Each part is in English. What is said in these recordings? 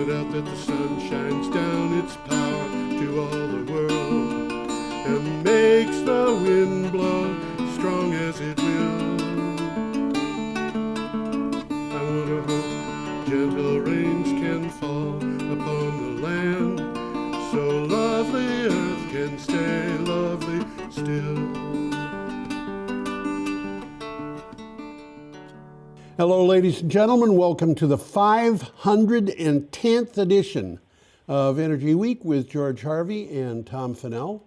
point out that the sun shines down its power to all the world and makes the wind blow strong as it will. I wonder how gentle rains can fall upon the land, so lovely earth can stay lovely still. Hello, ladies and gentlemen. Welcome to the 510th edition of Energy Week with George Harvey and Tom Fennell.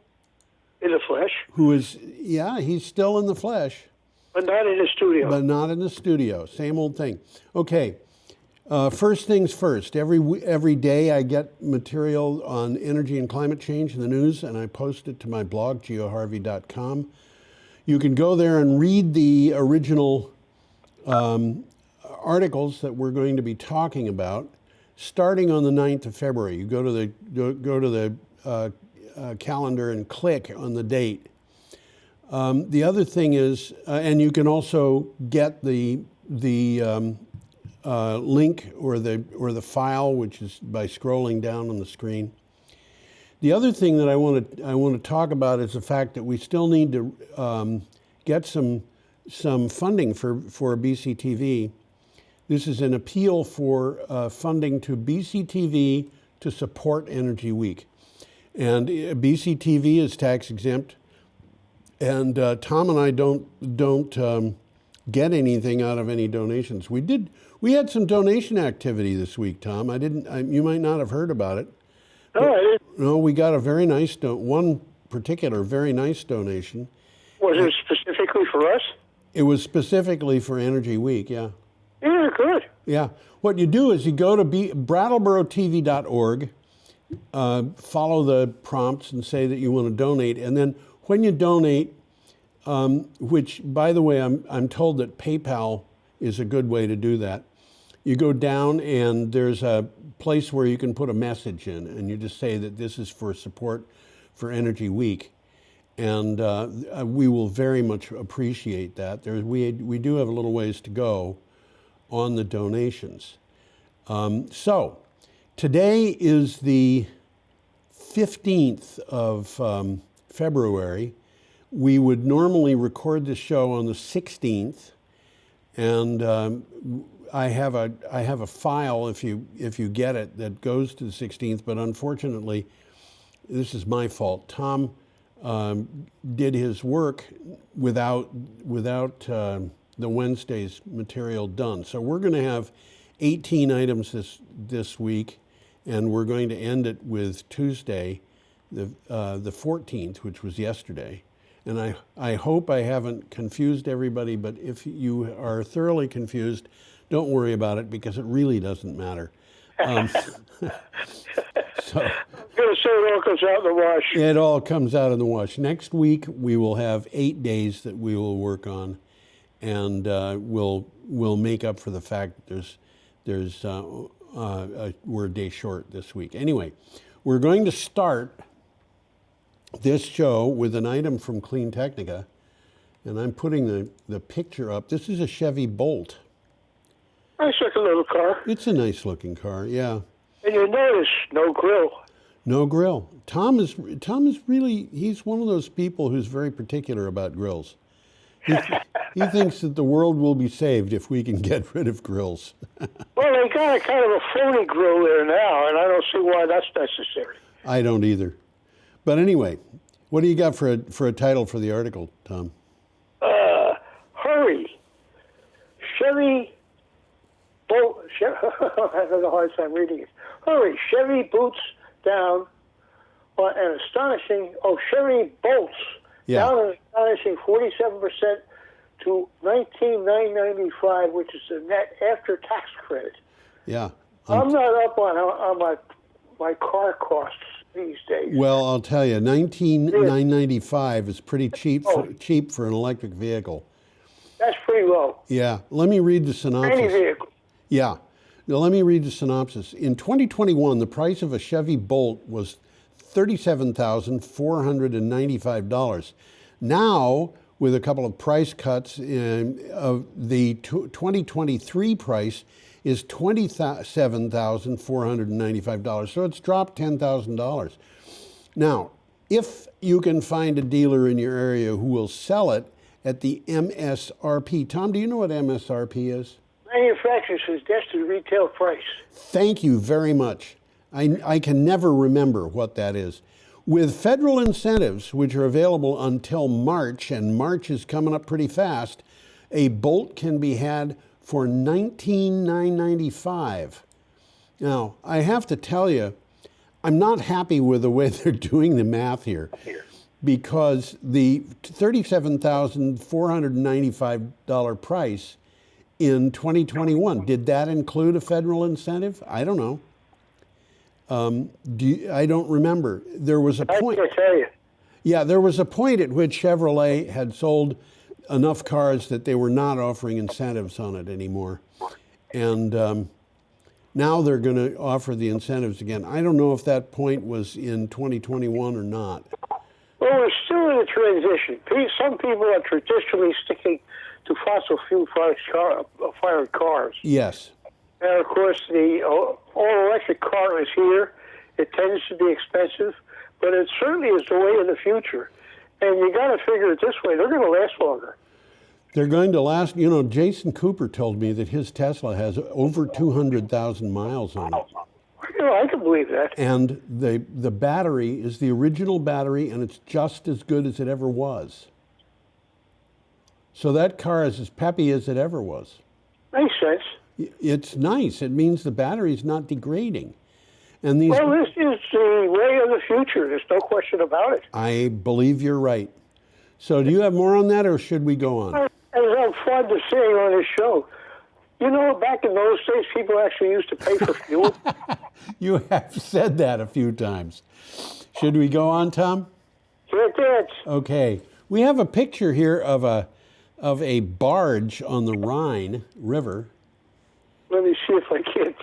In the flesh. Who is, yeah, he's still in the flesh. But not in the studio. But not in the studio. Same old thing. Okay, first things first. Every day I get material on energy and climate change in the news, and I post it to my blog, geoharvey.com. You can go there and read the original articles that we're going to be talking about starting on the 9th of February. You go to the calendar and click on the date. The other thing is, and you can also get the link or the file, which is by scrolling down on the screen. The other thing that I want to talk about is the fact that we still need to get some funding for BCTV. This is an appeal for funding to BCTV to support Energy Week. And BCTV is tax exempt. And Tom and I don't get anything out of any donations. We had some donation activity this week, Tom. You might not have heard about it. No, I didn't. No, we got a very nice, one particular very nice donation. Was it specifically for us? It was specifically for Energy Week, yeah. Yeah, good. Yeah. What you do is you go to BrattleboroTV.org, follow the prompts and say that you want to donate. And then when you donate, which, by the way, I'm told that PayPal is a good way to do that. You go down and there's a place where you can put a message in, and you just say that this is for support for Energy Week. And we will very much appreciate that. We do have a little ways to go on the donations. So today is the 15th of February. We would normally record the show on the 16th, and I have a file if you get it that goes to the 16th. But unfortunately, this is my fault. Tom did his work without the Wednesday's material done. So we're going to have 18 items this week, and we're going to end it with Tuesday, the 14th, which was yesterday. And I hope I haven't confused everybody, but if you are thoroughly confused, don't worry about it, because it really doesn't matter. So it all comes out in the wash. It all comes out in the wash. Next week we will have 8 days that we will work on, and we'll make up for the fact that we're a day short this week. Anyway, we're going to start this show with an item from Clean Technica, and I'm putting the picture up. This is a Chevy Bolt. Nice looking little car. It's a nice looking car, yeah. And you notice no grill. No grill. Tom is really, he's one of those people who's very particular about grills. He thinks that the world will be saved if we can get rid of grills. Well, they got a kind of a phony grill there now, and I don't see why that's necessary. I don't either. But anyway, what do you got for a title for the article, Tom? Hurry. Chevy Bolt. I'm having a hard time reading it. Hurry. Chevy boots down an astonishing. Chevy bolts down an astonishing 47% to $19,995, which is the net after tax credit. Yeah. I'm not up on my car costs these days. Well, I'll tell you, $19,995 is pretty cheap for an electric vehicle. That's pretty low. Yeah. Let me read the synopsis. Any vehicle. Yeah. Now, let me read the synopsis. In 2021, the price of a Chevy Bolt was $37,495. Now, with a couple of price cuts, of the 2023 price is $27,495. So it's dropped $10,000. Now, if you can find a dealer in your area who will sell it at the MSRP. Tom, do you know what MSRP is? Manufacturer suggested retail price. Thank you very much. I can never remember what that is. With federal incentives, which are available until March, and March is coming up pretty fast, a Bolt can be had for $19,995. Now, I have to tell you, I'm not happy with the way they're doing the math here, because the $37,495 price in 2021, did that include a federal incentive? I don't know. I don't remember. There was a point. I can't tell you. Yeah, there was a point at which Chevrolet had sold enough cars that they were not offering incentives on it anymore. And now they're going to offer the incentives again. I don't know if that point was in 2021 or not. Well, we're still in a transition. Some people are traditionally sticking to fossil fuel fired cars. Yes. And of course, the all-electric car is here. It tends to be expensive, but it certainly is the way of the future. And you got to figure it this way: they're going to last longer. They're going to last. You know, Jason Cooper told me that his Tesla has over 200,000 miles on it. You know, I can believe that. And the battery is the original battery, and it's just as good as it ever was. So that car is as peppy as it ever was. Makes sense. It's nice. It means the battery's not degrading. And these. Well, this is the way of the future. There's no question about it. I believe you're right. So do you have more on that, or should we go on? As I'm fond of saying on this show, you know, back in those days, people actually used to pay for fuel. You have said that a few times. Should we go on, Tom? Sure did. Okay. We have a picture here of a barge on the Rhine River. Let me see if I can't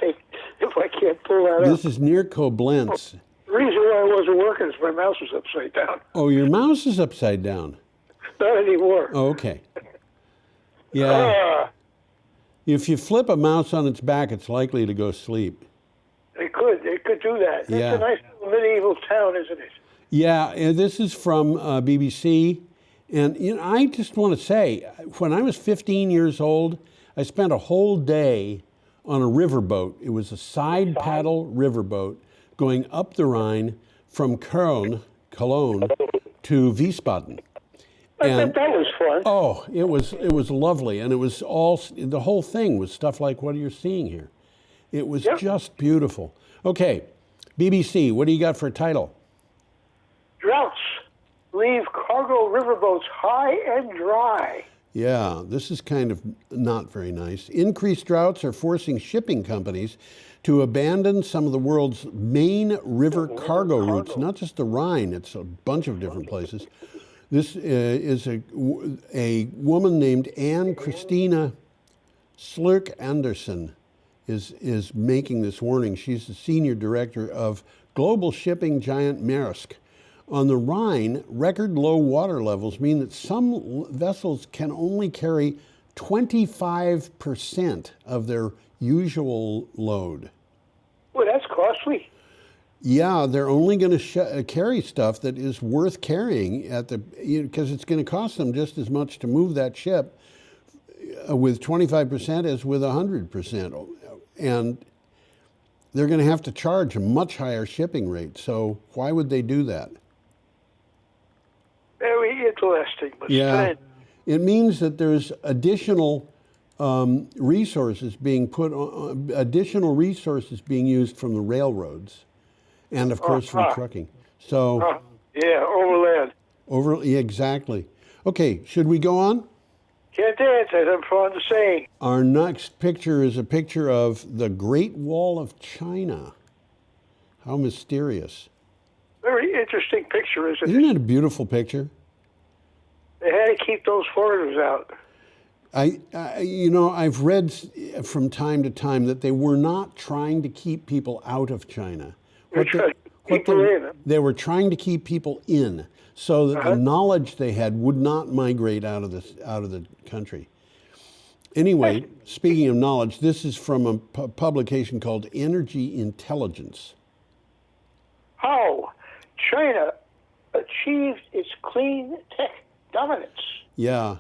pull that up. This is near Koblenz. The reason why I wasn't working is my mouse was upside down. Oh, your mouse is upside down. Not anymore. Oh, okay. Yeah. If you flip a mouse on its back, it's likely to go sleep. It could do that. Yeah. It's a nice little medieval town, isn't it? Yeah, and this is from BBC. And you know, I just want to say, when I was 15 years old, I spent a whole day on a riverboat. It was a side paddle riverboat going up the Rhine from Cologne to Wiesbaden. And that was fun. Oh, it was lovely, and it was the whole thing was stuff like what you're seeing here. It was just beautiful. Okay, BBC, what do you got for a title? Droughts leave cargo riverboats high and dry. Yeah, this is kind of not very nice. Increased droughts are forcing shipping companies to abandon some of the world's main river cargo routes, not just the Rhine, it's a bunch of different places. This is a woman named Anne Christina Slurk Anderson is making this warning. She's the senior director of global shipping giant Maersk. On the Rhine, record low water levels mean that some vessels can only carry 25% of their usual load. Well, that's costly. Yeah, they're only going to carry stuff that is worth carrying because it's going to cost them just as much to move that ship with 25% as with 100%. And they're going to have to charge a much higher shipping rate. So why would they do that? Very interesting. But yeah, it means that there's additional resources being used from the railroads, and of course from trucking. So yeah, overland. Yeah, exactly. Okay, should we go on? Can't dance, as I'm fond of saying. Our next picture is a picture of the Great Wall of China. How mysterious. Very interesting picture, isn't it? Isn't it a beautiful picture? They had to keep those foreigners out. I've read from time to time that they were not trying to keep people out of China. They were trying to keep people in, so that the knowledge they had would not migrate out of the country. Anyway, speaking of knowledge, this is from a publication called Energy Intelligence. How China achieved its clean tech dominance. Yeah.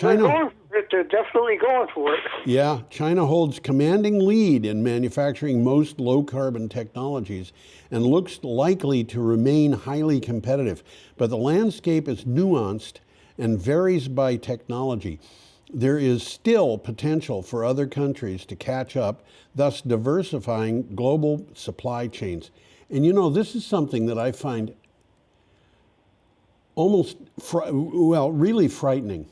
They're going for it. They're definitely going for it. Yeah, China holds commanding lead in manufacturing most low-carbon technologies and looks likely to remain highly competitive. But the landscape is nuanced and varies by technology. There is still potential for other countries to catch up, thus diversifying global supply chains. And you know, this is something that I find almost, really frightening.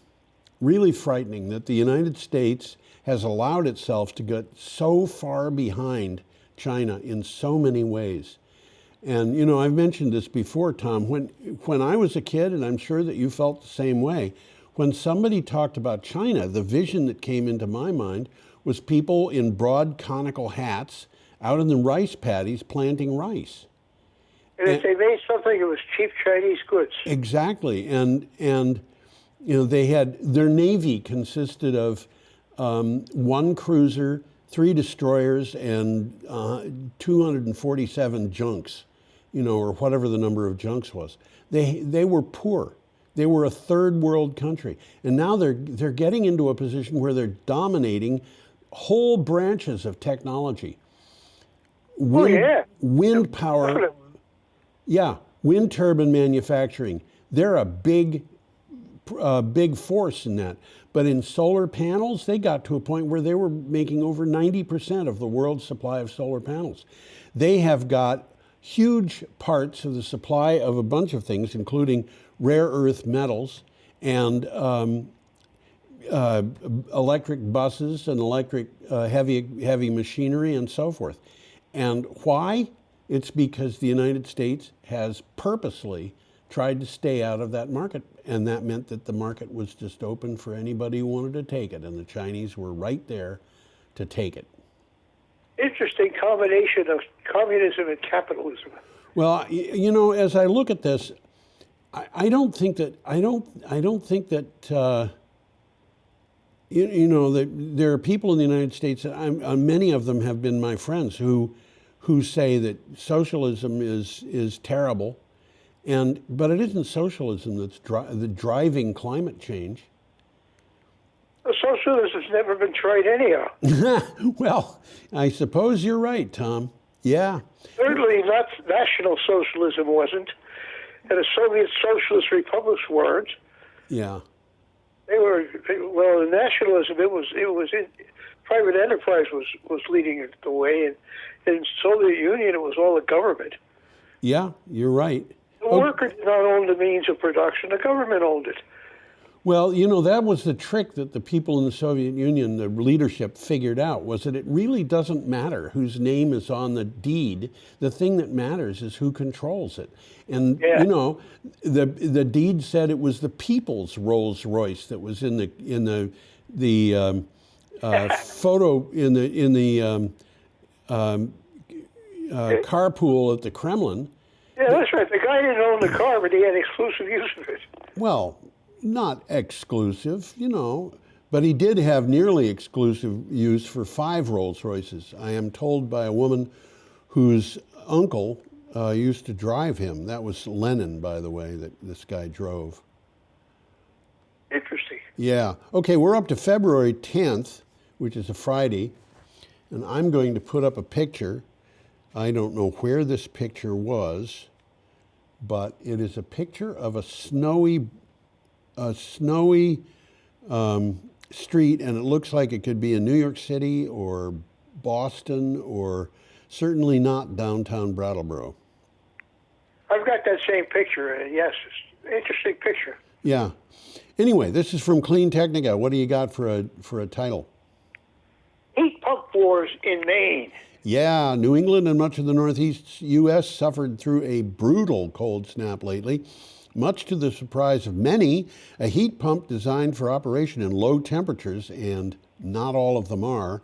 Really frightening that the United States has allowed itself to get so far behind China in so many ways. And you know, I've mentioned this before, Tom, when I was a kid, and I'm sure that you felt the same way, when somebody talked about China, the vision that came into my mind was people in broad conical hats out in the rice paddies planting rice. And if they made something, it was cheap Chinese goods. Exactly. And you know, they had, their navy consisted of one cruiser, 3 destroyers, and 247 junks, you know, or whatever the number of junks was. They were poor. They were a third world country. And now they're getting into a position where they're dominating whole branches of technology. Wind power. Yeah, wind turbine manufacturing. They're a big force in that. But in solar panels, they got to a point where they were making over 90% of the world's supply of solar panels. They have got huge parts of the supply of a bunch of things, including rare earth metals and electric buses and electric heavy machinery and so forth. And why? It's because the United States has purposely tried to stay out of that market, and that meant that the market was just open for anybody who wanted to take it, and the Chinese were right there to take it. Interesting combination of communism and capitalism. Well, you know, as I look at this, I don't think that you know, that there are people in the United States, many of them have been my friends, who say that socialism is terrible. But it isn't socialism that's driving climate change. Socialism's never been tried anyhow. Well, I suppose you're right, Tom. Yeah. Certainly not National Socialism wasn't, and the Soviet Socialist Republics weren't. Yeah. They were, well, in nationalism, it was private enterprise was leading the way, and in Soviet Union, it was all the government. Yeah, you're right. The worker did not own the means of production. The government owned it. Well, you know, that was the trick that the people in the Soviet Union, the leadership, figured out, was that it really doesn't matter whose name is on the deed. The thing that matters is who controls it. And, you know, the deed said it was the people's Rolls Royce that was in the photo, in the carpool at the Kremlin. Yeah, that's right. The guy didn't own the car, but he had exclusive use of it. Well, not exclusive, you know, but he did have nearly exclusive use for 5 Rolls Royces. I am told by a woman whose uncle used to drive him. That was Lenin, by the way, that this guy drove. Interesting. Yeah. Okay, we're up to February 10th, which is a Friday, and I'm going to put up a picture. I don't know where this picture was, but it is a picture of a snowy street, and it looks like it could be in New York City or Boston, or certainly not downtown Brattleboro. I've got that same picture, and yes, it's an interesting picture. Yeah. Anyway, this is from Clean Technica. What do you got for a title? Heat pump wars in Maine. Yeah, New England and much of the Northeast U.S. suffered through a brutal cold snap lately. Much to the surprise of many, a heat pump designed for operation in low temperatures, and not all of them are,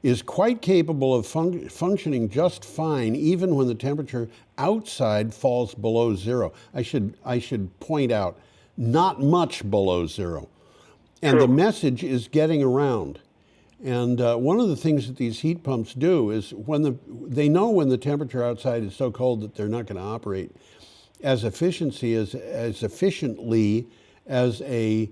is quite capable of functioning just fine even when the temperature outside falls below zero. I should point out, not much below zero. And the message is getting around And one of the things that these heat pumps do is they know when the temperature outside is so cold that they're not going to operate as efficiently as a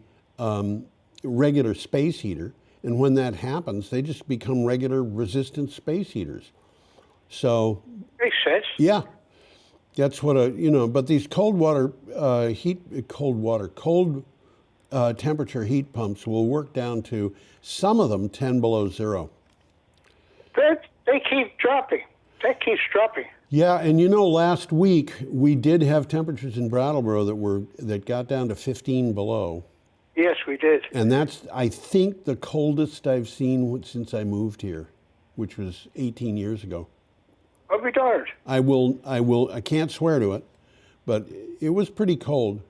regular space heater. And when that happens, they just become regular resistant space heaters. So Makes sense. yeah, that's what but these cold temperature heat pumps will work down to, some of them, 10 below zero. They keep dropping. That keeps dropping. Yeah, and last week we did have temperatures in Brattleboro that got down to 15 below. Yes, we did. And that's, I think, the coldest I've seen since I moved here, which was 18 years ago. I'll be darned. I can't swear to it, but it was pretty cold.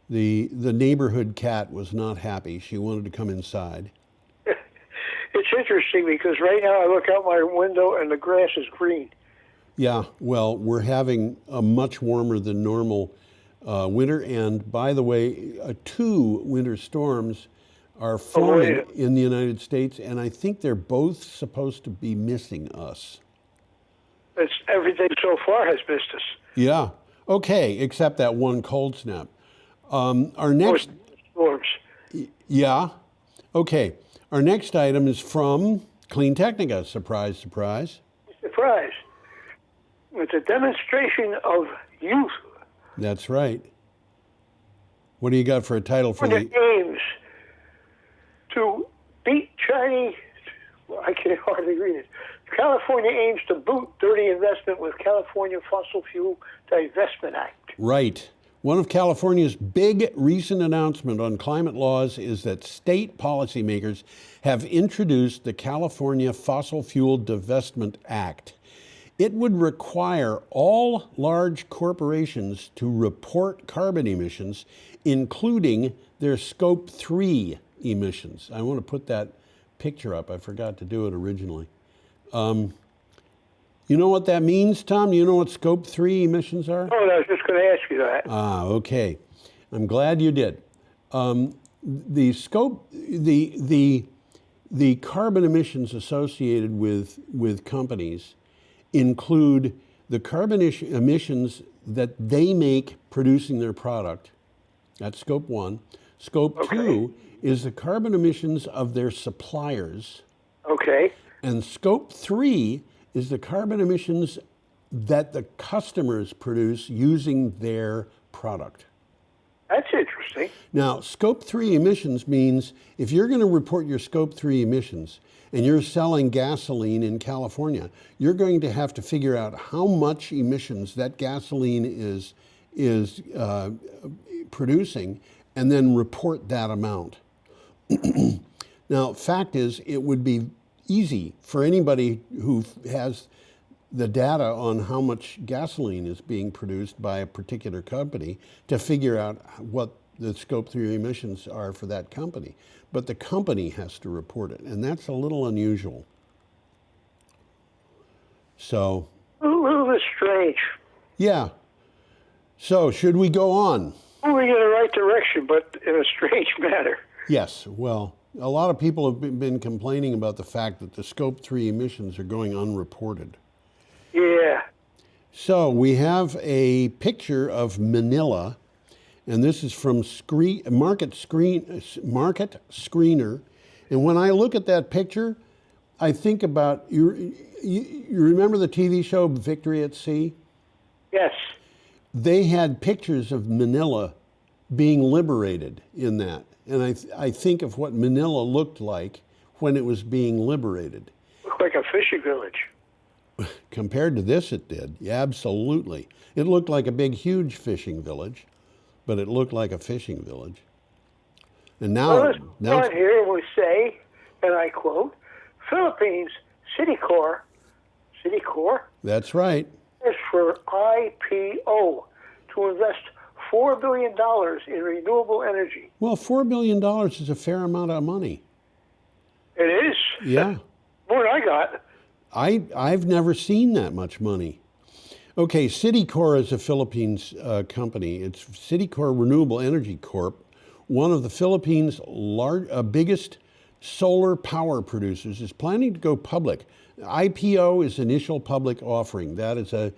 The neighborhood cat was not happy. She wanted to come inside. It's interesting because right now I look out my window and the grass is green. Yeah, well, we're having a much warmer than normal winter. And by the way, 2 winter storms are forming in the United States, and I think they're both supposed to be missing us. Everything so far has missed us. Yeah. Okay, except that one cold snap. Our next storms. Yeah. Okay. Our next item is from Clean Technica. Surprise, surprise. Surprise. It's a demonstration of youth. That's right. What do you got for a title for the aims to beat Chinese. I can hardly read it. California aims to boot dirty investment with California Fossil Fuel Divestment Act. Right. One of California's big recent announcement on climate laws is that state policymakers have introduced the California Fossil Fuel Divestment Act. It would require all large corporations to report carbon emissions, including their Scope 3 emissions. I want to put that picture up. I forgot to do it originally. You know what that means, Tom? You know what Scope 3 emissions are? Oh, I was just going to ask you that. Okay. I'm glad you did. The carbon emissions associated with companies include the carbon emissions that they make producing their product. That's Scope 1. Scope 2 is the carbon emissions of their suppliers. Okay. And Scope 3 is the carbon emissions that the customers produce using their product. That's interesting. Now, Scope 3 emissions means if you're going to report your Scope 3 emissions and you're selling gasoline in California, you're going to have to figure out how much emissions that gasoline is producing and then report that amount. Now, fact is, it would be easy for anybody who has the data on how much gasoline is being produced by a particular company to figure out what the Scope 3 emissions are for that company. But the company has to report it, and that's a little unusual. So. A little bit strange. Yeah. So, should we go on? Moving in the right direction, but in a strange manner. Yes. Well, a lot of people have been complaining about the fact that the Scope 3 emissions are going unreported. Yeah. So we have a picture of Manila, and this is from Market Screener. And when I look at that picture, I think about, you remember the TV show Victory at Sea? Yes. They had pictures of Manila being liberated in that. And I think of what Manila looked like when it was being liberated. Looked like a fishing village. Compared to this, it did. Yeah, absolutely. It looked like a big, huge fishing village, but it looked like a fishing village. And now here we say, and I quote, Philippines Citicorp. That's right. Is for IPO to invest $4 billion in renewable energy. Well, $4 billion is a fair amount of money. It is. Yeah. More than I got. I've never seen that much money. Okay, Citicorp is a Philippines company. It's Citicorp Renewable Energy Corp, one of the Philippines' biggest solar power producers is planning to go public. IPO is initial public offering. That is a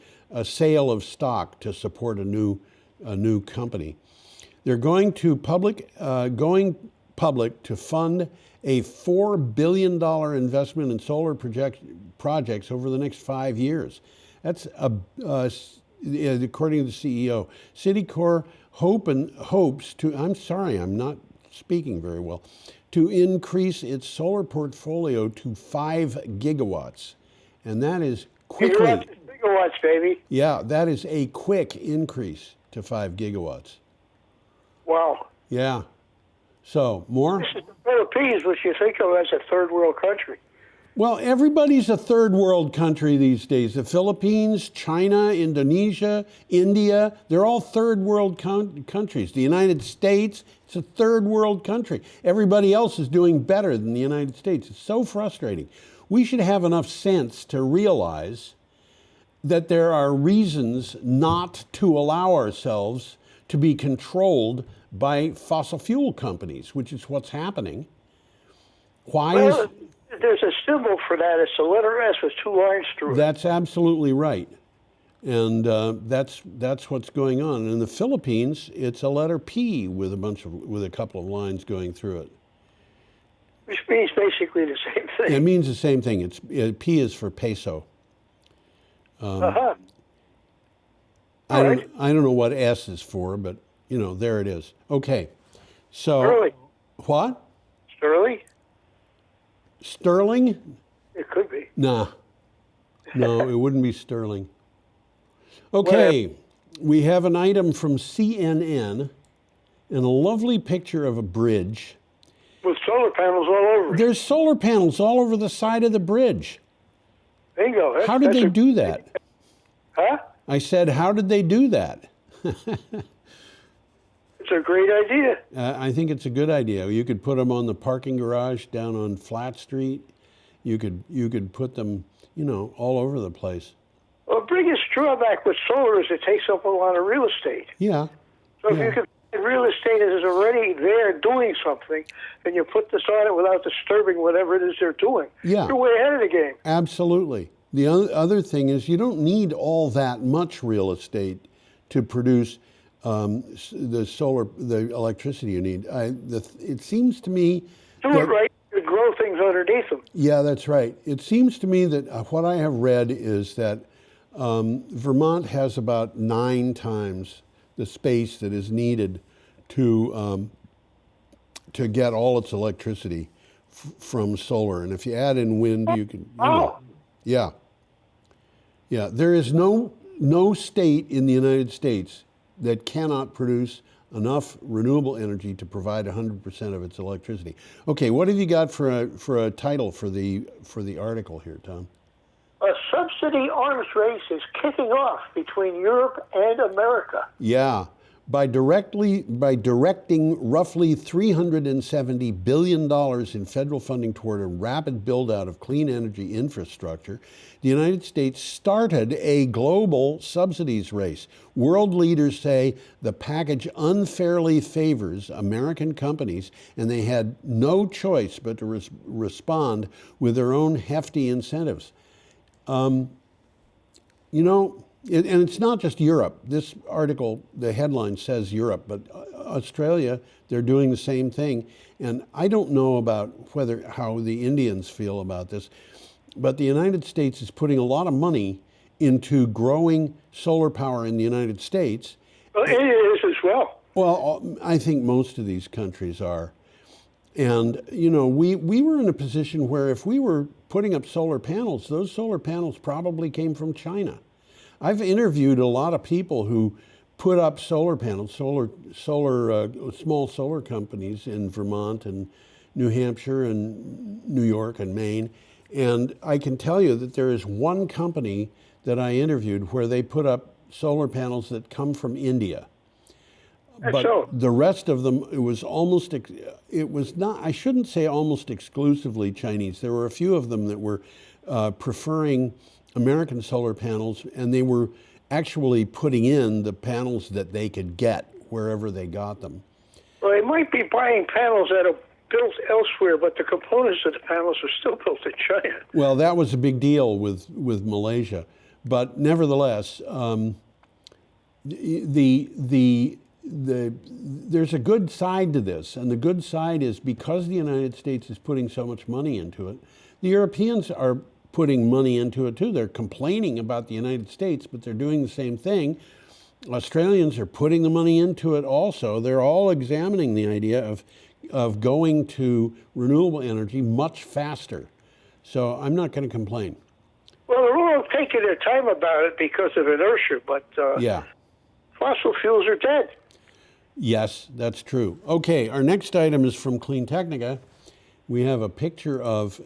sale of stock to support a new company. They're going public to fund a $4 billion investment in solar projects over the next 5 years. That's according to the CEO. Citicorp hopes to, I'm sorry, I'm not speaking very well, to increase its solar portfolio to 5 gigawatts. And that is quickly. Gigawatts, baby. Yeah, that is a quick increase to 5 gigawatts. Wow. Yeah. So, more? This is the Philippines, which you think of as a third world country. Well, everybody's a third world country these days. The Philippines, China, Indonesia, India, they're all third world countries. The United States, it's a third world country. Everybody else is doing better than the United States. It's so frustrating. We should have enough sense to realize that there are reasons not to allow ourselves to be controlled by fossil fuel companies, which is what's happening. There's a symbol for that. It's the letter S with 2 lines through it. That's absolutely right. And that's what's going on. In the Philippines, it's a letter P with a couple of lines going through it. Which means basically the same thing. It means the same thing. P is for peso. Uh-huh. I don't know what S is for, but there it is. Okay. So Sterling. What? Sterling? Sterling? It could be. Nah. No, it wouldn't be sterling. Okay. We have an item from CNN and a lovely picture of a bridge. With solar panels all over it. There's solar panels all over the side of the bridge. Bingo. How did they do that? Huh? I said, how did they do that? It's a great idea. I think it's a good idea. You could put them on the parking garage down on Flat Street. You could put them, all over the place. Well, the biggest drawback with solar is it takes up a lot of real estate. Yeah. So if you could find real estate that is already there doing something, and you put this on it without disturbing whatever it is they're doing, you're way ahead of the game. Absolutely. The other thing is you don't need all that much real estate to produce the electricity you need. It seems to me do it right to grow things underneath them. Yeah, that's right. It seems to me that what I have read is that Vermont has about 9 times the space that is needed to get all its electricity from solar. And if you add in wind, you can. Yeah. There is no state in the United States that cannot produce enough renewable energy to provide 100% of its electricity. Okay, what have you got for a title for the article here, Tom? A subsidy arms race is kicking off between Europe and America. Yeah. By directing roughly $370 billion in federal funding toward a rapid build-out of clean energy infrastructure, the United States started a global subsidies race. World leaders say the package unfairly favors American companies, and they had no choice but to respond with their own hefty incentives. And it's not just Europe. This article, the headline says Europe, but Australia, they're doing the same thing. And I don't know about how the Indians feel about this, but the United States is putting a lot of money into growing solar power in the United States. Well, it is as well. Well, I think most of these countries are. And, we were in a position where if we were putting up solar panels, those solar panels probably came from China. I've interviewed a lot of people who put up solar panels, small solar companies in Vermont and New Hampshire and New York and Maine. And I can tell you that there is one company that I interviewed where they put up solar panels that come from India. But the rest of them, it was not, I shouldn't say almost exclusively Chinese. There were a few of them that were preferring American solar panels, and they were actually putting in the panels that they could get wherever they got them. Well, they might be buying panels at a built elsewhere, but the components of the panels are still built in China. Well, that was a big deal with Malaysia, but nevertheless, there's a good side to this, and the good side is because the United States is putting so much money into it, the Europeans are putting money into it too. They're complaining about the United States, but they're doing the same thing. Australians are putting the money into it also. They're all examining the idea of going to renewable energy much faster. So I'm not going to complain. Well, they're all taking their time about it because of inertia, but Yeah. fossil fuels are dead. Yes, that's true. Okay, our next item is from Clean Technica. We have a picture of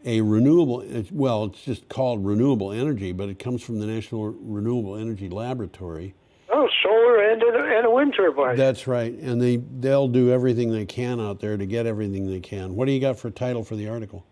a renewable, well, it's just called renewable energy, but it comes from the National Renewable Energy Laboratory. Oh, solar and a wind turbine. That's right, and they'll do everything they can out there to get everything they can. What do you got for title for the article?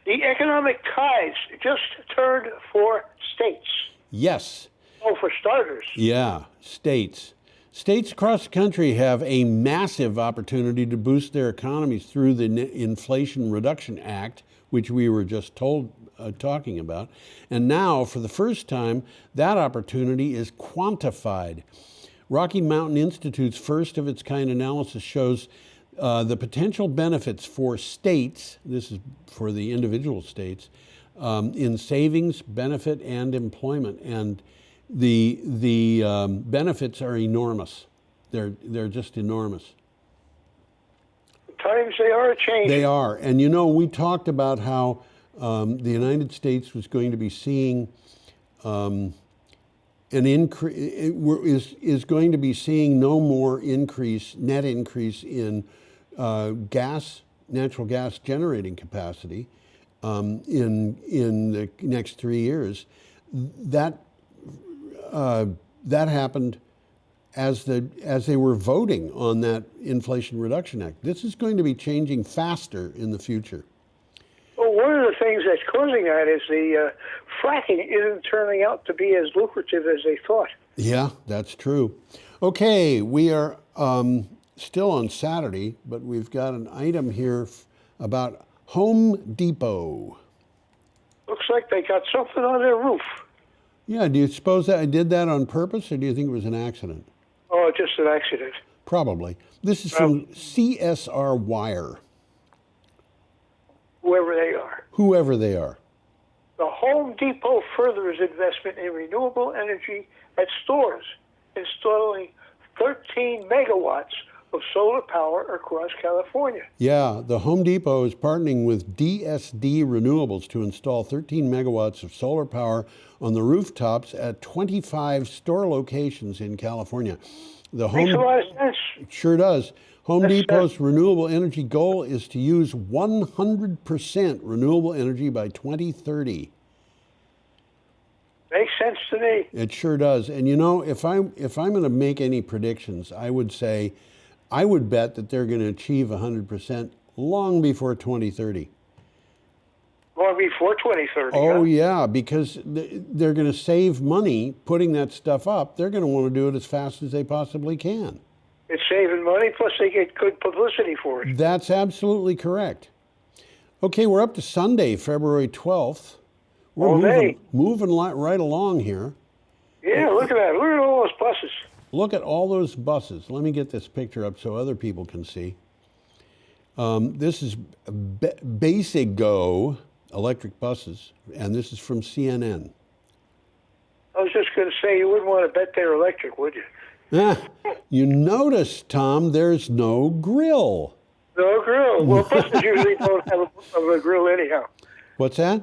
The economic tides just turned for states. Yes. Oh, for starters. Yeah, states. States across the country have a massive opportunity to boost their economies through the Inflation Reduction Act, which we were just talking about. And now, for the first time, that opportunity is quantified. Rocky Mountain Institute's first of its kind analysis shows the potential benefits for states, this is for the individual states, in savings, benefit, and employment. And the benefits are enormous. They're just enormous. Times they are changing. They are. And you know, we talked about how the United States was going to be seeing an increase, is going to be seeing no more net increase in natural gas generating capacity in the next 3 years. That happened as they were voting on that Inflation Reduction Act. This is going to be changing faster in the future. Well, one of the things that's causing that is the fracking isn't turning out to be as lucrative as they thought. Yeah, that's true. Okay, we are still on Saturday, but we've got an item here about Home Depot. Looks like they got something on their roof. Yeah, do you suppose that I did that on purpose, or do you think it was an accident? Oh, just an accident. Probably. This is from CSR Wire. Whoever they are. Whoever they are. The Home Depot furthers investment in renewable energy at stores, installing 13 megawatts of solar power across California. Yeah, the Home Depot is partnering with DSD Renewables to install 13 megawatts of solar power on the rooftops at 25 store locations in California. Makes a lot of sense. It sure does. Home Depot's renewable energy goal is to use 100% renewable energy by 2030. Makes sense to me. It sure does. And you know, if I'm going to make any predictions, I would bet that they're going to achieve 100% long before 2030. Long before 2030. Oh, yeah, because they're going to save money putting that stuff up. They're going to want to do it as fast as they possibly can. It's saving money, plus they get good publicity for it. That's absolutely correct. Okay, we're up to Sunday, February 12th. We're moving right along here. Yeah, look at that. Look at all those buses. Look at all those buses. Let me get this picture up so other people can see. This is Basigo electric buses, and this is from CNN. I was just going to say, you wouldn't want to bet they're electric, would you? You notice, Tom, there's no grill. No grill. Well, buses usually don't have a grill anyhow. What's that?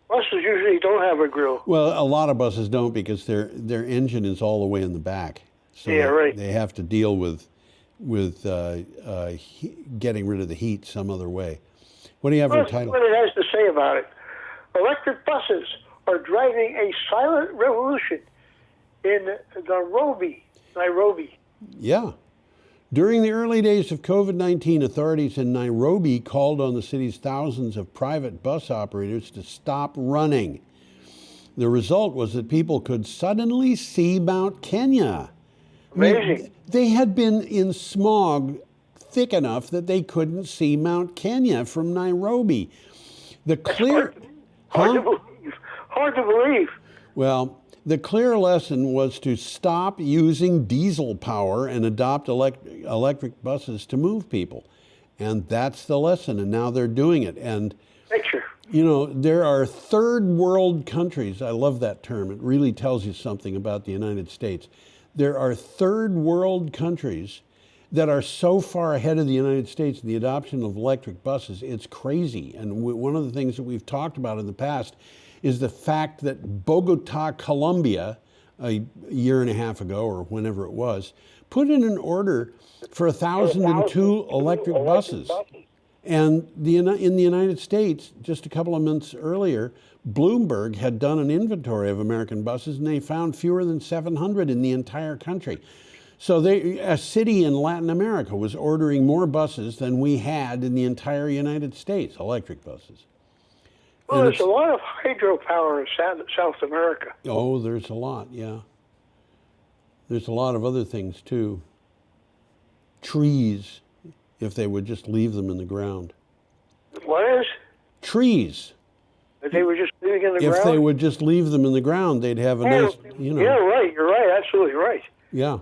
Buses usually don't have a grill. Well, a lot of buses don't because their engine is all the way in the back. So yeah, right. They have to deal with getting rid of the heat some other way. What do you have for a title? What it has to say about it. Electric buses are driving a silent revolution in Nairobi. Yeah. During the early days of COVID-19, authorities in Nairobi called on the city's thousands of private bus operators to stop running. The result was that people could suddenly see Mount Kenya. Amazing. They had been in smog thick enough that they couldn't see Mount Kenya from Nairobi. The clear, hard to believe. Hard to believe. Well, the clear lesson was to stop using diesel power and adopt electric buses to move people. And that's the lesson, and now they're doing it. And, Picture. you know, there are third world countries. I love that term. It really tells you something about the United States. There are third world countries that are so far ahead of the United States in the adoption of electric buses. It's crazy. And one of the things that we've talked about in the past is the fact that Bogota, Colombia, a year and a half ago or whenever it was, put in an order for 1,002 electric buses. And in the United States, just a couple of months earlier, Bloomberg had done an inventory of American buses, and they found fewer than 700 in the entire country. So a city in Latin America was ordering more buses than we had in the entire United States, electric buses. Well, there's a lot of hydropower in South America. Oh, there's a lot, yeah. There's a lot of other things, too. Trees, if they would just leave them in the ground. What is? Trees. If they were just leaving in the ground? If they would just leave them in the ground, they'd have a nice, you know. Yeah, right. You're right. Absolutely right. Yeah.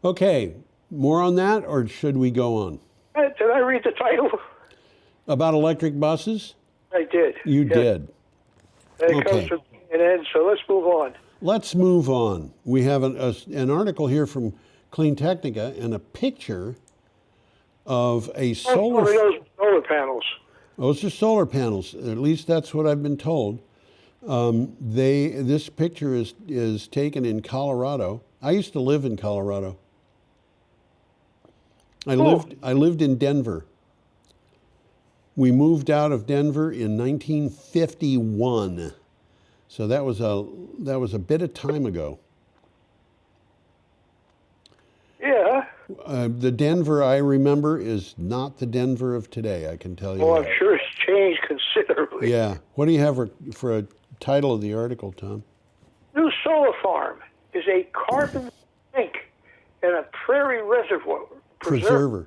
Okay. More on that, or should we go on? Did I read the title? About electric buses? I did. You did. It comes to an end, so let's move on. Let's move on. We have an article here from Clean Technica and a picture of a solar... Those solar panels. Those are solar panels. At least that's what I've been told. This picture is taken in Colorado. I used to live in Colorado. I lived in Denver. We moved out of Denver in 1951. So that was a bit of time ago. Yeah. The Denver I remember is not the Denver of today, I can tell you. Oh, that. I'm sure it's changed considerably. Yeah. What do you have for a title of the article, Tom? New solar farm is a carbon sink in a prairie reservoir. Preserver.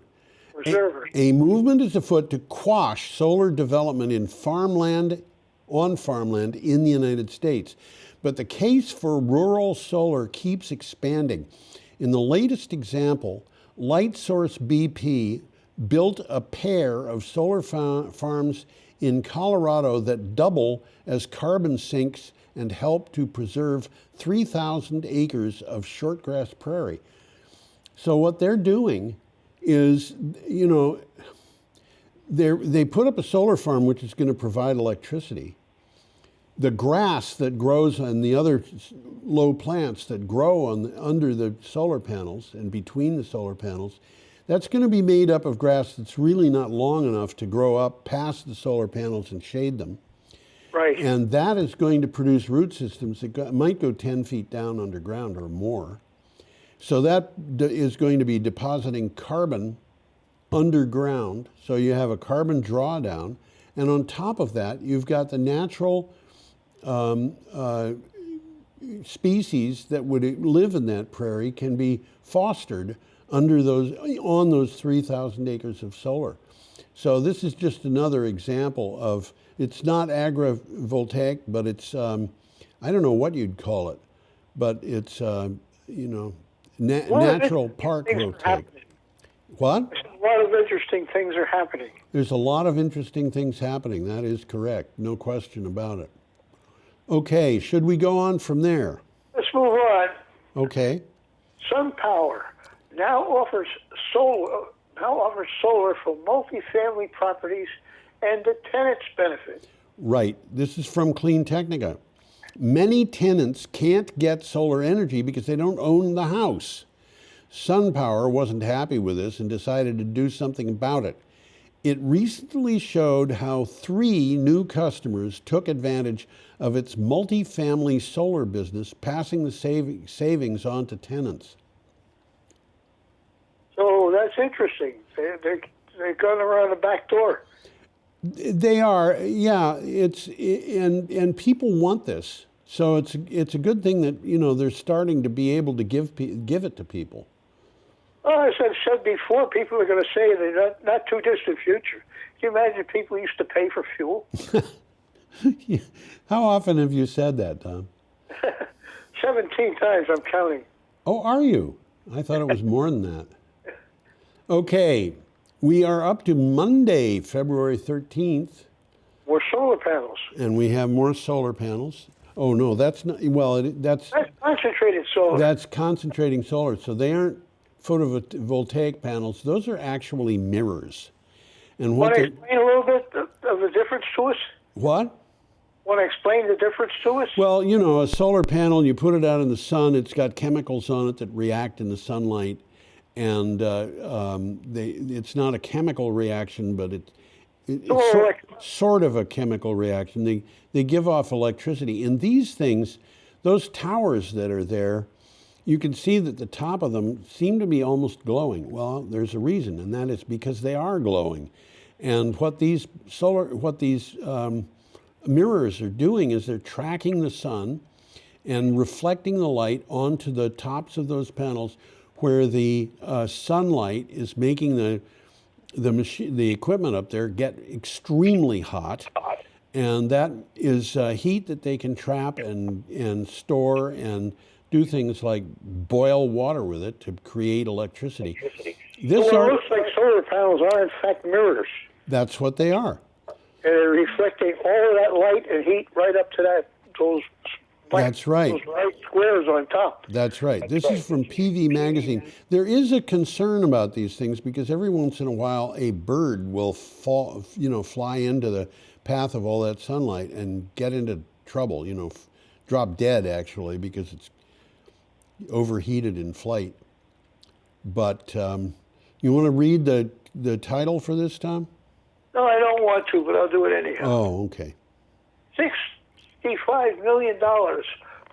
A movement is afoot to quash solar development on farmland in the United States. But the case for rural solar keeps expanding. In the latest example, LightSource BP built a pair of solar farms in Colorado that double as carbon sinks and help to preserve 3,000 acres of shortgrass prairie. So what they're doing is, you know, they put up a solar farm which is going to provide electricity. The grass that grows on the other low plants that grow under the solar panels and between the solar panels, that's going to be made up of grass that's really not long enough to grow up past the solar panels and shade them. Right. And that is going to produce root systems that might go 10 feet down underground or more. So that is going to be depositing carbon underground. So you have a carbon drawdown. And on top of that, you've got the natural species that would live in that prairie can be fostered on those 3,000 acres of solar. So this is just another example of, it's not agrivoltaic, but it's, I don't know what you'd call it, but it's, natural park voltaic. What? A lot of interesting things are happening. There's a lot of interesting things happening. That is correct. No question about it. Okay, should we go on from there? Let's move on. Okay. SunPower now offers solar for multifamily properties, and the tenants benefit. Right. This is from Clean Technica. Many tenants can't get solar energy because they don't own the house. SunPower wasn't happy with this and decided to do something about it. It recently showed how 3 new customers took advantage of its multifamily solar business, passing the savings on to tenants. So that's interesting. They're going around the back door. They are, yeah. And people want this, so it's a good thing that they're starting to be able to give it to people. Well, as I've said before, people are going to say in the not too distant future. Can you imagine people used to pay for fuel? How often have you said that, Tom? 17 times, I'm counting. Oh, are you? I thought it was more than that. Okay, we are up to Monday, February 13th. More solar panels. And we have more solar panels. Oh, no, that's not, well, that's Concentrated solar. That's concentrating solar. So they aren't photovoltaic panels. Those are actually mirrors. And Want what to they're, explain a little bit of the difference to us? what? Want to explain the difference to us? Well, you know, a solar panel, you put it out in the sun, it's got chemicals on it that react in the sunlight. And it's not a chemical reaction, but it's sort of a chemical reaction. They give off electricity. And these things, those towers that are there, you can see that the top of them seem to be almost glowing. Well, there's a reason, and that is because they are glowing. And what these mirrors are doing is they're tracking the sun and reflecting the light onto the tops of those panels, where the sunlight is making the equipment up there get extremely hot, and that is heat that they can trap and store and do things like boil water with it to create electricity. It looks like solar panels are in fact mirrors. That's what they are. And they're reflecting all of that light and heat right up to those That's right. Those white squares on top. That's right. This is from PV Magazine. There is a concern about these things because every once in a while a bird will fly into the path of all that sunlight and get into trouble, drop dead actually because it's overheated in flight. But you want to read the title for this, Tom? No, I don't want to, but I'll do it anyhow. Oh, okay. $65 million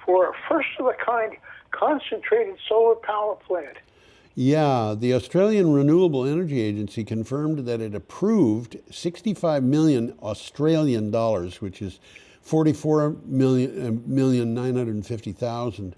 for a first-of-a-kind concentrated solar power plant. Yeah, the Australian Renewable Energy Agency confirmed that it approved 65 million Australian dollars, which is 44,950,000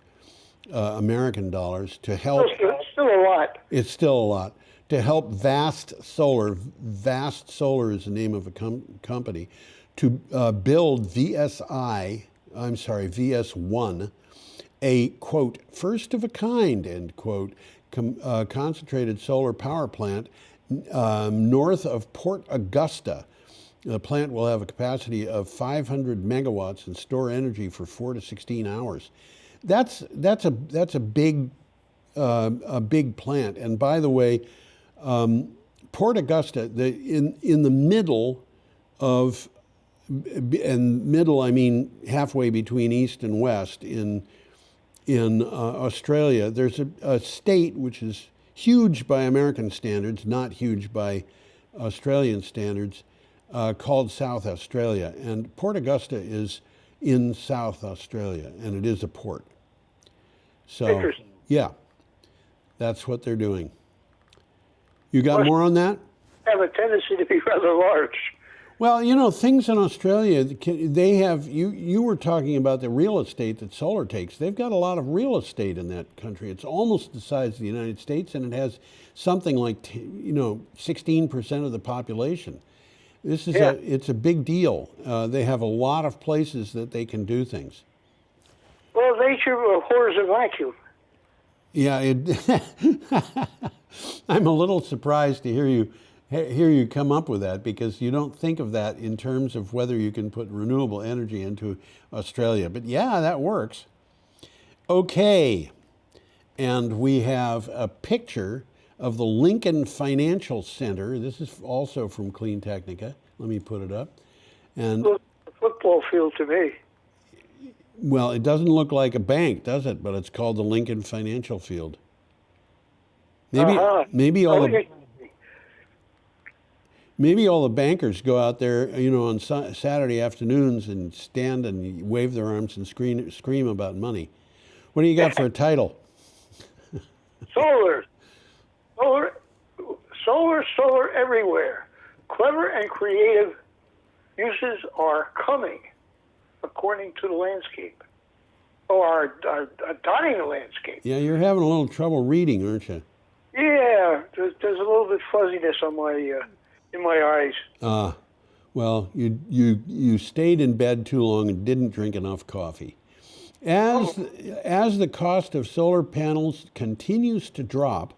American dollars, to help. It's still a lot. It's still a lot. To help Vast Solar. Vast Solar is the name of a company. To build VS1, a, quote, first of a kind, end quote, concentrated solar power plant north of Port Augusta. The plant will have a capacity of 500 megawatts and store energy for 4 to 16 hours. That's a big plant. And by the way, Port Augusta, in the middle of, and middle I mean halfway between east and west in Australia, there's a state which is huge by American standards, not huge by Australian standards, called South Australia. And Port Augusta is in South Australia, and it is a port. So, yeah, that's what they're doing. You got more on that? Have a tendency to be rather large. Well, things in Australia, they have, you were talking about the real estate that solar takes. They've got a lot of real estate in that country. It's almost the size of the United States, and it has something like, 16% of the population. It's a big deal. They have a lot of places that they can do things. Well, nature abhors a vacuum. Yeah, I'm a little surprised to hear you come up with that, because you don't think of that in terms of whether you can put renewable energy into Australia. But yeah, that works. Okay, and we have a picture of the Lincoln Financial Center. This is also from Clean Technica. Let me put it up. And looks like a football field to me. Well, it doesn't look like a bank, does it? But it's called the Lincoln Financial Field. Maybe all the bankers go out there, on Saturday afternoons and stand and wave their arms and scream about money. What do you got for a title? Solar everywhere. Clever and creative uses are coming, according to the landscape, or are dotting the landscape. Yeah, you're having a little trouble reading, aren't you? Yeah, there's a little bit fuzziness on my in my eyes. Well, you stayed in bed too long and didn't drink enough coffee. As the cost of solar panels continues to drop,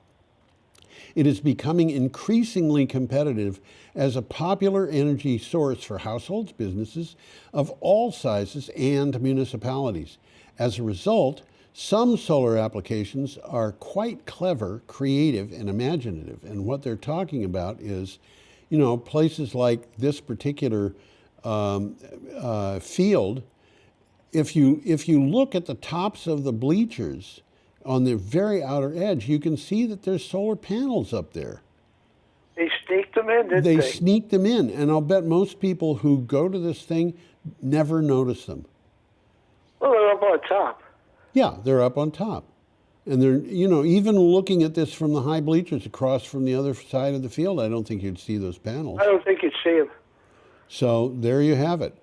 it is becoming increasingly competitive as a popular energy source for households, businesses of all sizes, and municipalities. As a result, some solar applications are quite clever, creative, and imaginative. And what they're talking about is, places like this particular field. If you look at the tops of the bleachers on the very outer edge, you can see that there's solar panels up there. They sneaked them in, didn't they? They sneaked them in, and I'll bet most people who go to this thing never notice them. Well, they're up on top. Yeah, they're up on top. And they're, even looking at this from the high bleachers across from the other side of the field, I don't think you'd see those panels. I don't think you'd see them. So there you have it.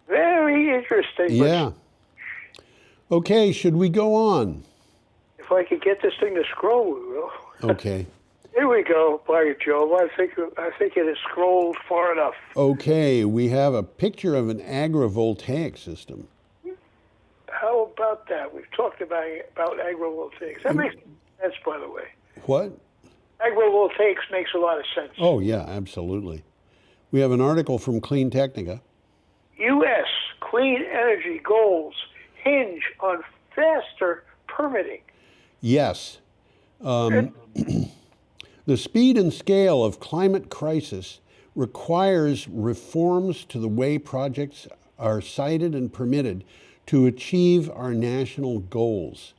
Very interesting. Yeah. Okay, should we go on? If I could get this thing to scroll, we will. Okay. Here we go, by Joe. I think it has scrolled far enough. Okay, we have a picture of an agrivoltaic system. How about that? We've talked about agrivoltaics. That makes sense, by the way. What? Agrivoltaics makes a lot of sense. Oh, yeah, absolutely. We have an article from Clean Technica. U.S. clean energy goals hinge on faster permitting. Yes. The speed and scale of climate crisis requires reforms to the way projects are cited and permitted to achieve our national goals.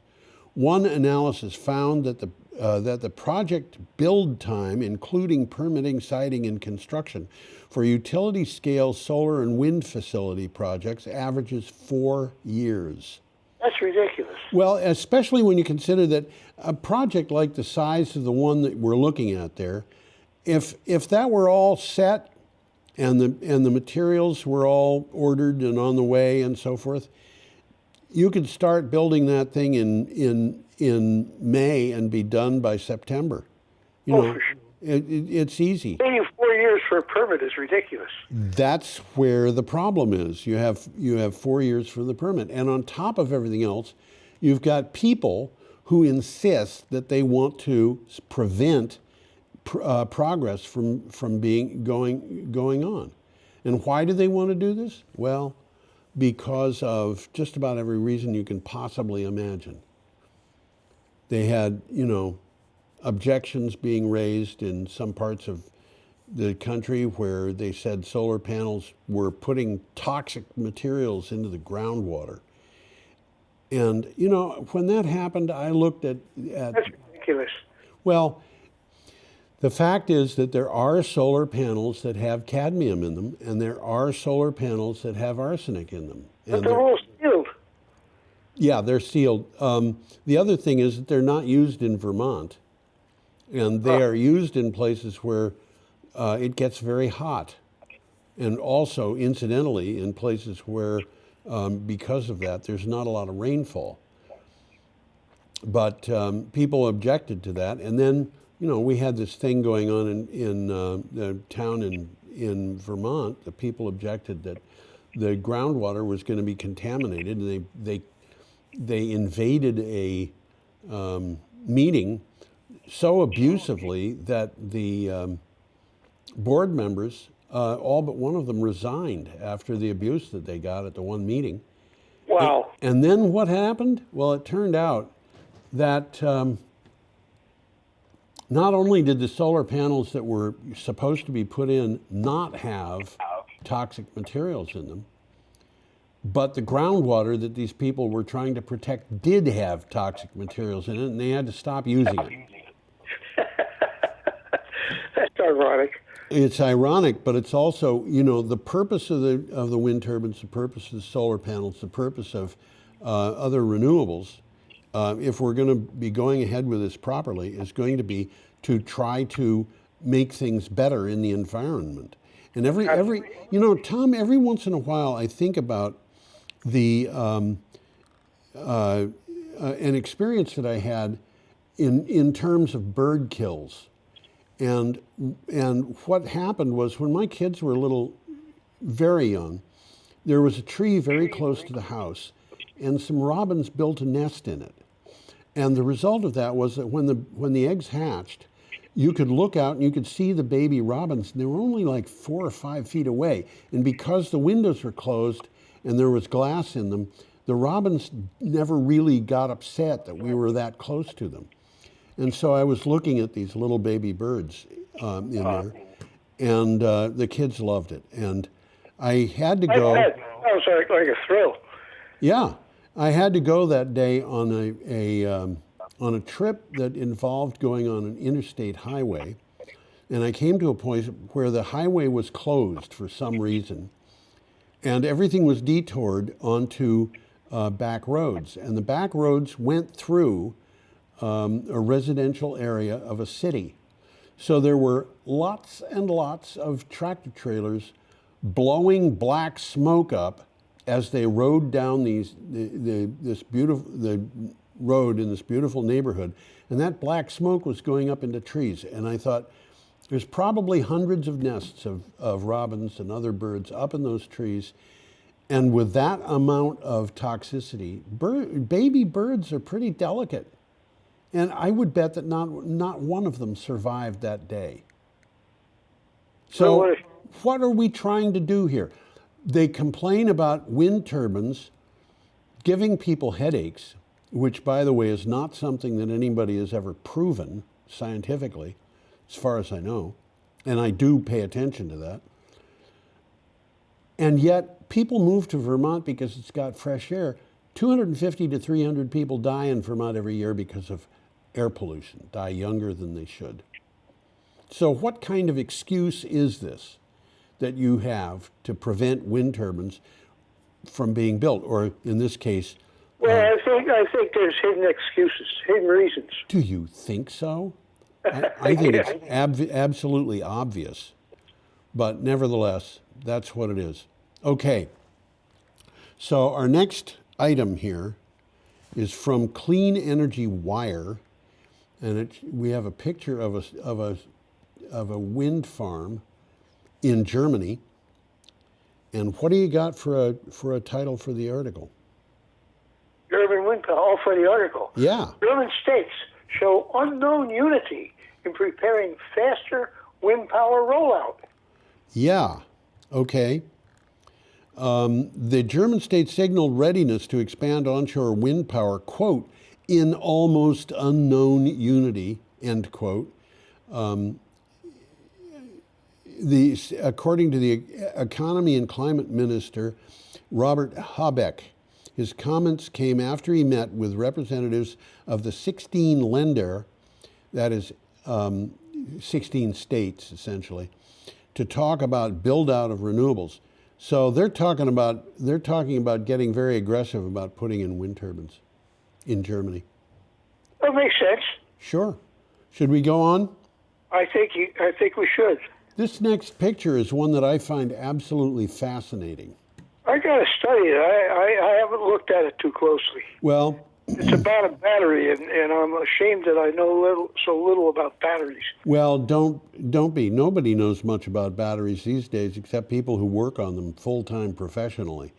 One analysis found that the project build time, including permitting, siting, and construction, for utility-scale solar and wind facility projects averages 4 years. That's ridiculous. Well, especially when you consider that a project like the size of the one that we're looking at there, if that were all set and the materials were all ordered and on the way and so forth, you could start building that thing in May and be done by September. For sure. It's easy. Waiting 4 years for a permit is ridiculous. That's where the problem is. You have 4 years for the permit, and on top of everything else, you've got people who insist that they want to prevent progress from going on. And why do they want to do this? Well, because of just about every reason you can possibly imagine. They had, objections being raised in some parts of the country where they said solar panels were putting toxic materials into the groundwater. And, when that happened, I looked at... That's ridiculous. Well, the fact is that there are solar panels that have cadmium in them, and there are solar panels that have arsenic in them. But they're all sealed. Yeah, they're sealed. The other thing is that they're not used in Vermont, and they are used in places where it gets very hot, and also, incidentally, in places where, because of that, there's not a lot of rainfall. But people objected to that, and then, we had this thing going on in the town in Vermont. The people objected that the groundwater was going to be contaminated, and they invaded a meeting so abusively that the board members, all but one of them, resigned after the abuse that they got at the one meeting. Wow. And then what happened? Well, it turned out that not only did the solar panels that were supposed to be put in not have toxic materials in them, but the groundwater that these people were trying to protect did have toxic materials in it, and they had to stop using it. That's ironic. It's ironic, but it's also, the purpose of the wind turbines, the purpose of the solar panels, the purpose of other renewables, if we're going to be going ahead with this properly, is going to be to try to make things better in the environment. And every Tom, every once in a while I think about the an experience that I had in terms of bird kills. And what happened was when my kids were very young, there was a tree very close to the house, and some robins built a nest in it. And the result of that was that when the eggs hatched, you could look out and you could see the baby robins, and they were only like 4 or 5 feet away. And because the windows were closed and there was glass in them, the robins never really got upset that we were that close to them. And so I was looking at these little baby birds in there, and the kids loved it. And I had to go. That was like a thrill. Yeah, I had to go that day on a trip that involved going on an interstate highway, and I came to a point where the highway was closed for some reason, and everything was detoured onto back roads, and the back roads went through a residential area of a city. So there were lots and lots of tractor trailers blowing black smoke up as they rode down the road in this beautiful neighborhood. And that black smoke was going up into trees. And I thought, there's probably hundreds of nests of robins and other birds up in those trees. And with that amount of toxicity, baby birds are pretty delicate. And I would bet that not one of them survived that day. So what are we trying to do here? They complain about wind turbines giving people headaches, which, by the way, is not something that anybody has ever proven scientifically, as far as I know. And I do pay attention to that. And yet people move to Vermont because it's got fresh air. 250 to 300 people die in Vermont every year because of air pollution, die younger than they should. So what kind of excuse is this that you have to prevent wind turbines from being built, or in this case? Well, I think there's hidden excuses, hidden reasons. Do you think so? I think it's absolutely obvious, but nevertheless, that's what it is. Okay, so our next item here is from Clean Energy Wire, and we have a picture of a wind farm in Germany. And what do you got for a title for the article? German wind power. Oh, for the article. Yeah. German states show unknown unity in preparing faster wind power rollout. Yeah. Okay. The German state signaled readiness to expand onshore wind power, quote, in almost unknown unity, end quote. According to the Economy and Climate Minister, Robert Habeck, his comments came after he met with representatives of the 16 Länder, that is 16 states essentially, to talk about build out of renewables. So they're talking about getting very aggressive about putting in wind turbines in Germany. That makes sense. Sure. Should we go on? I think we should. This next picture is one that I find absolutely fascinating. I got to study it. I haven't looked at it too closely. Well, it's about a battery, and I'm ashamed that I know so little about batteries. Well, don't be. Nobody knows much about batteries these days except people who work on them full-time professionally.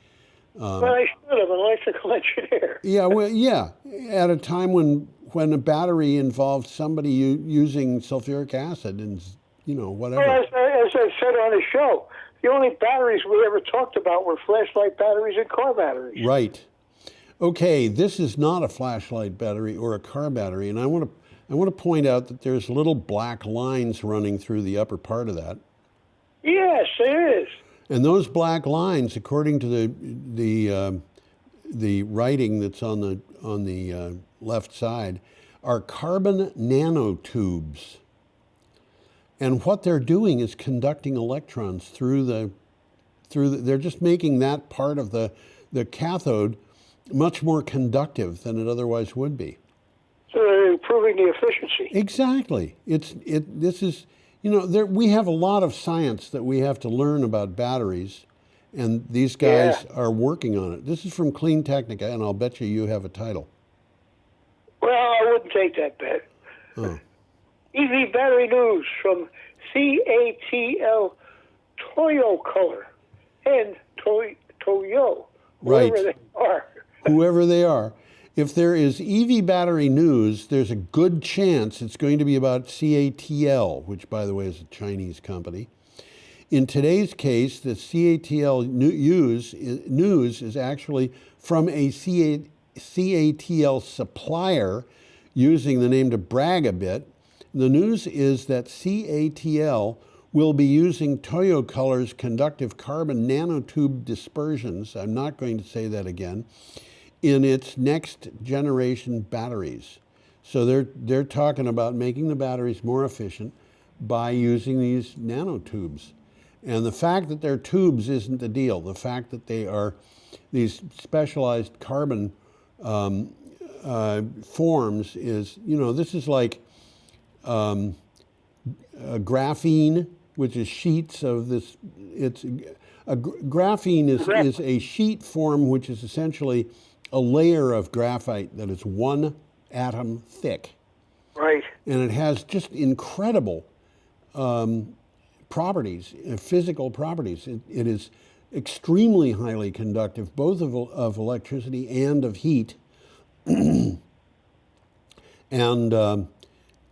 But I should have, an electrical engineer. Yeah, well, yeah. At a time when a battery involved somebody using sulfuric acid and whatever. Well, as I said on the show, the only batteries we ever talked about were flashlight batteries and car batteries. Right. Okay, this is not a flashlight battery or a car battery, and I want to point out that there's little black lines running through the upper part of that. Yes, there is. And those black lines, according to the writing that's on the left side, are carbon nanotubes. And what they're doing is conducting electrons through the they're just making that part of the cathode much more conductive than it otherwise would be. So they're improving the efficiency. Exactly. We have a lot of science that we have to learn about batteries, and these guys are working on it. This is from Clean Technica, and I'll bet you have a title. Well, I wouldn't wouldn't take that bet. Oh. EV battery news from CATL Toyo Color and Toyo, Right. whoever they are. Whoever they are. If there is EV battery news, there's a good chance it's going to be about CATL, which, by the way, is a Chinese company. In today's case, the CATL news is actually from a CATL supplier using the name to brag a bit. The news is that CATL will be using Toyo Color's conductive carbon nanotube dispersions, I'm not going to say that again, in its next generation batteries. So they're talking about making the batteries more efficient by using these nanotubes. And the fact that they're tubes isn't the deal. The fact that they are these specialized carbon forms is, this is like graphene, which is sheets of this. Graphene is a sheet form, which is essentially a layer of graphite that is one atom thick. Right. And it has just incredible properties, physical properties. It is extremely highly conductive, both of electricity and of heat. And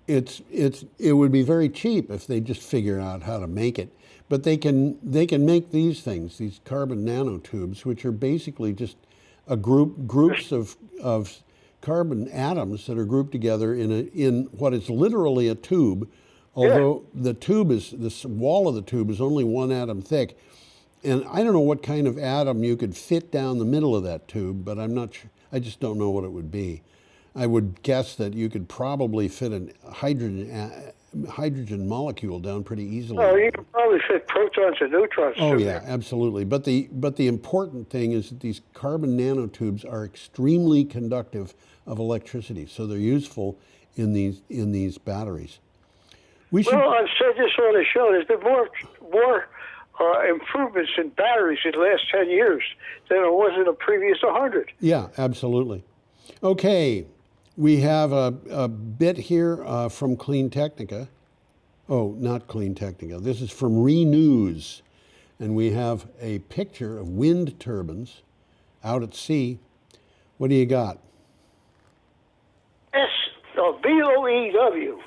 it would be very cheap if they just figure out how to make it. But they can make these things, these carbon nanotubes, which are basically just groups of carbon atoms that are grouped together in what is literally a tube. Although the wall of the tube is only one atom thick. And I don't know what kind of atom you could fit down the middle of that tube, but I'm not sure. I just don't know what it would be. I would guess that you could probably fit a hydrogen molecule down pretty easily. Oh, you could probably fit protons and neutrons. Oh yeah, absolutely. But the important thing is that these carbon nanotubes are extremely conductive of electricity, so they're useful in these batteries. Well, I've said this on the show. There's been more improvements in batteries in the last 10 years than there was in the previous 100. Yeah, absolutely. Okay, we have a bit here from Clean Technica. Oh, not Clean Technica. This is from Renews. And we have a picture of wind turbines out at sea. What do you got? BOEW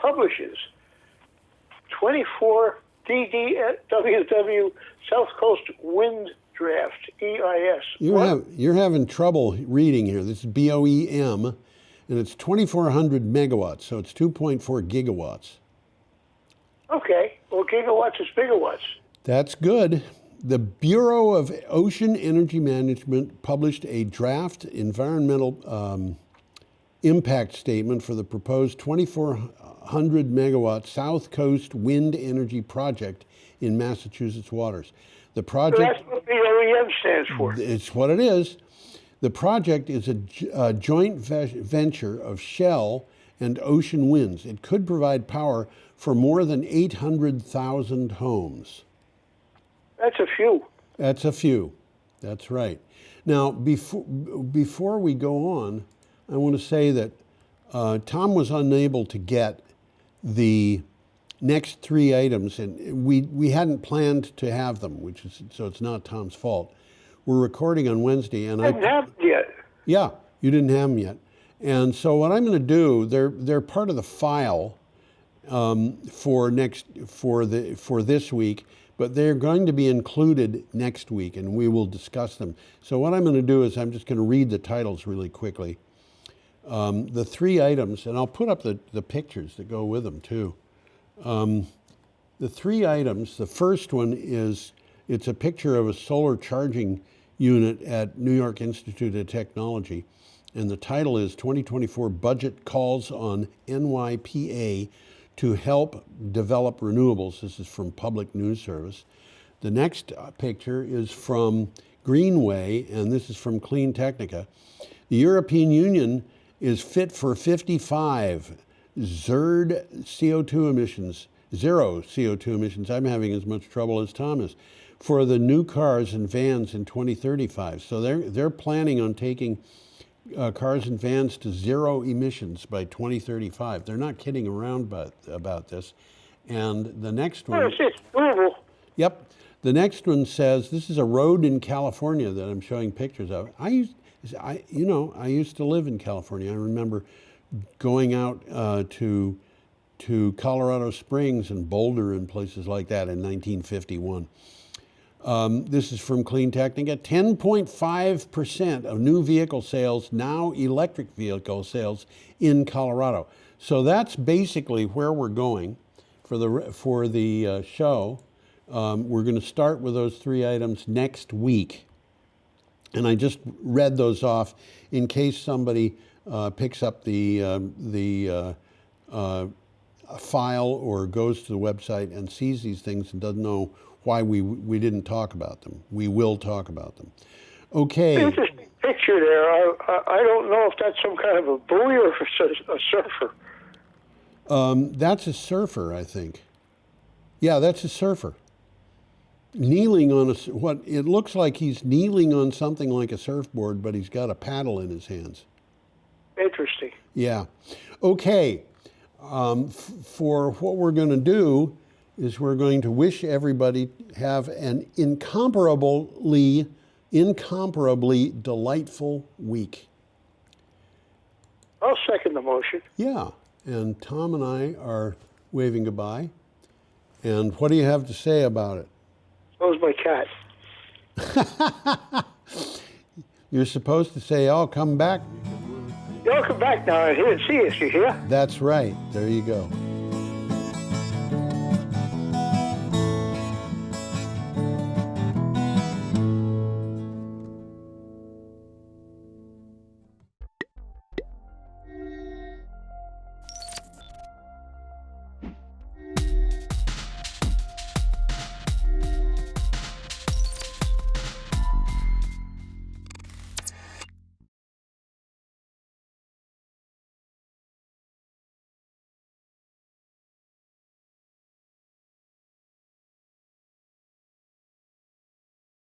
publishes 24 DDWW South Coast Wind Draft, EIS. You're having trouble reading here. This is BOEM, and it's 2,400 megawatts, so it's 2.4 gigawatts. Okay, well, gigawatts is bigawatts. That's good. The Bureau of Ocean Energy Management published a draft environmental impact statement for the proposed 2,400 megawatt South Coast Wind Energy Project in Massachusetts waters. The project, so that's what BOEM stands for. It's what it is. The project is a joint venture of Shell and Ocean Winds. It could provide power for more than 800,000 homes. That's a few. That's a few. That's right. Now, before we go on, I want to say that Tom was unable to get the next three items, and we hadn't planned to have them, so it's not Tom's fault. We're recording on Wednesday, and I haven't have them yet. Yeah, you didn't have them yet, and so what I'm going to do, they're part of the file for this week, but they're going to be included next week, and we will discuss them. So what I'm going to do is I'm just going to read the titles really quickly. The three items, and I'll put up the pictures that go with them too. The three items, the first one it's a picture of a solar charging unit at New York Institute of Technology, and the title is 2024 Budget Calls on NYPA to Help Develop Renewables. This is from Public News Service. The next picture is from Greenway, and this is from Clean Technica. The European Union is fit for 55 zero CO2 emissions. I'm having as much trouble as Tom is, for the new cars and vans in 2035. So they're planning on taking cars and vans to zero emissions by 2035. They're not kidding around about this. And the next one, It's doable. yep, the next one says this is a road in California that I'm showing pictures of. I used to live in California. I remember going out to Colorado Springs and Boulder and places like that in 1951. This is from Clean Technica. 10.5% of new vehicle sales, now electric vehicle sales in Colorado. So that's basically where we're going for the show. We're going to start with those three items next week. And I just read those off in case somebody picks up the file or goes to the website and sees these things and doesn't know why we didn't talk about them. We will talk about them. Okay. Interesting picture there. I don't know if that's some kind of a buoy or if it's a surfer. That's a surfer, I think. Yeah, that's a surfer. Kneeling on what it looks like he's kneeling on something like a surfboard, but he's got a paddle in his hands. Interesting. Yeah. Okay. For what we're going to do is we're going to wish everybody have an incomparably delightful week. I'll second the motion. Yeah. And Tom and I are waving goodbye. And what do you have to say about it? So's my cat. You're supposed to say, "I'll come back." Y'all come back now and see us, you hear? That's right. There you go.